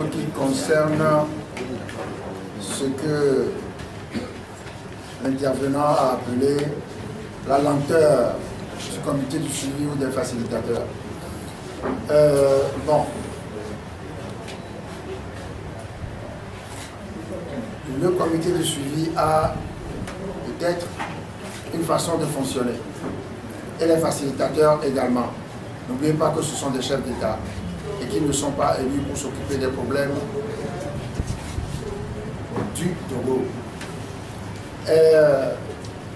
Qui concerne ce que l'intervenant a appelé la lenteur du comité du suivi ou des facilitateurs. Le comité de suivi a peut-être une façon de fonctionner, et les facilitateurs également. N'oubliez pas que ce sont des chefs d'État et qui ne sont pas élus pour s'occuper des problèmes du Togo.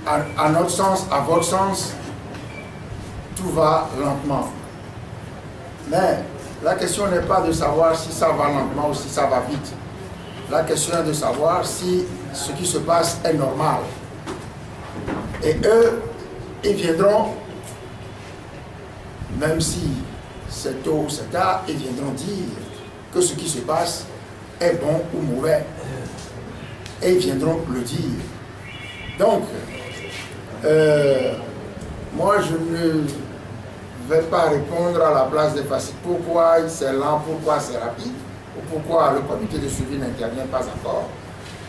À notre sens, à votre sens, tout va lentement. Mais la question n'est pas de savoir si ça va lentement ou si ça va vite. La question est de savoir si ce qui se passe est normal. Et eux, ils viendront, même si c'est tôt ou c'est tard, ils viendront dire que ce qui se passe est bon ou mauvais. Et ils viendront le dire. Donc, moi je ne vais pas répondre à la place des faciles. Pourquoi c'est lent, pourquoi c'est rapide, ou pourquoi le comité de suivi n'intervient pas encore.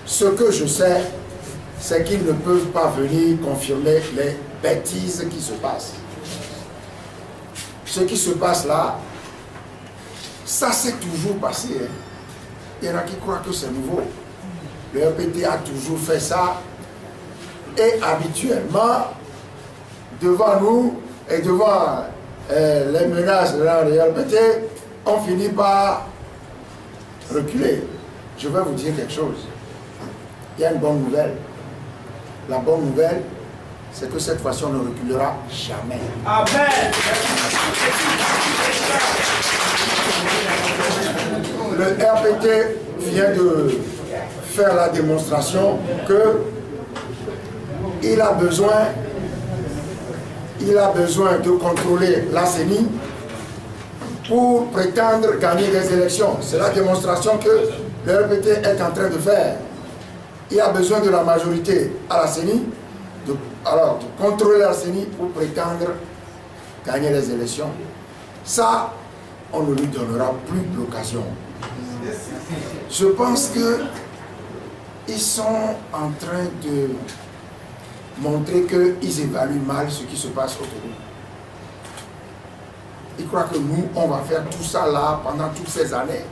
Ce que je sais, c'est qu'ils ne peuvent pas venir confirmer les bêtises qui se passent. Ce qui se passe là, ça s'est toujours passé. Hein. Il y en a qui croient que c'est nouveau. Le RPT a toujours fait ça. Et habituellement, devant nous et devant les menaces de la RPT, on finit par reculer. Je vais vous dire quelque chose. Il y a une bonne nouvelle. La bonne nouvelle, c'est que cette fois-ci, on ne reculera jamais. Amen. Le RPT vient de faire la démonstration que il a besoin de contrôler la CENI pour prétendre gagner des élections. C'est la démonstration que le RPT est en train de faire. Il a besoin de la majorité à la CENI, de contrôler la CENI pour prétendre gagner les élections. Ça, on ne lui donnera plus l'occasion. Je pense qu'ils sont en train de montrer qu'ils évaluent mal ce qui se passe autour de nous. Ils croient que nous, on va faire tout ça là pendant toutes ces années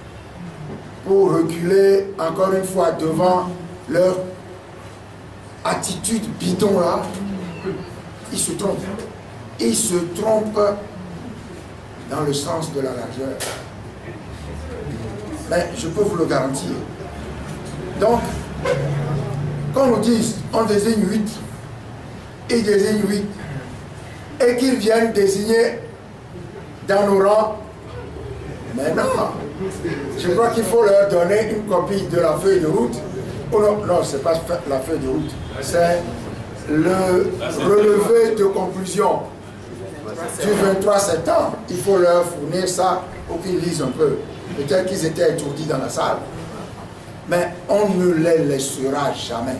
pour reculer encore une fois devant leur attitude bidon là. Ils se trompent. Ils se trompent dans le sens de la largeur. Mais je peux vous le garantir. Donc, quand on nous dit on désigne 8, ils désignent 8, et qu'ils viennent désigner dans nos rangs, mais non, je crois qu'il faut leur donner une copie de la feuille de route. Oh non, non, ce n'est pas la feuille de route, c'est le relevé de conclusion du 23 septembre. Il faut leur fournir ça pour qu'ils lisent un peu. Peut-être qu'ils étaient étourdis dans la salle. Mais on ne les laissera jamais.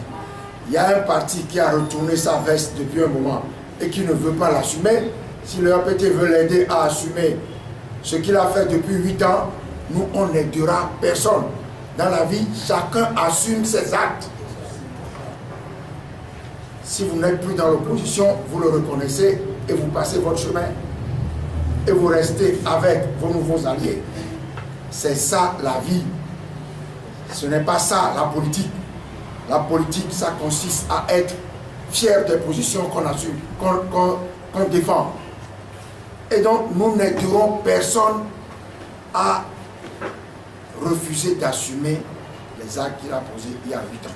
Il y a un parti qui a retourné sa veste depuis un moment et qui ne veut pas l'assumer. Si le RPT veut l'aider à assumer ce qu'il a fait depuis 8 ans, nous, on n'aidera personne. Dans la vie, chacun assume ses actes. Si vous n'êtes plus dans l'opposition, vous le reconnaissez et vous passez votre chemin. Et vous restez avec vos nouveaux alliés. C'est ça la vie. Ce n'est pas ça la politique. La politique, ça consiste à être fier des positions qu'on assume, qu'on défend. Et donc, nous n'aiderons personne à refuser d'assumer les actes qu'il a posés il y a 8 ans.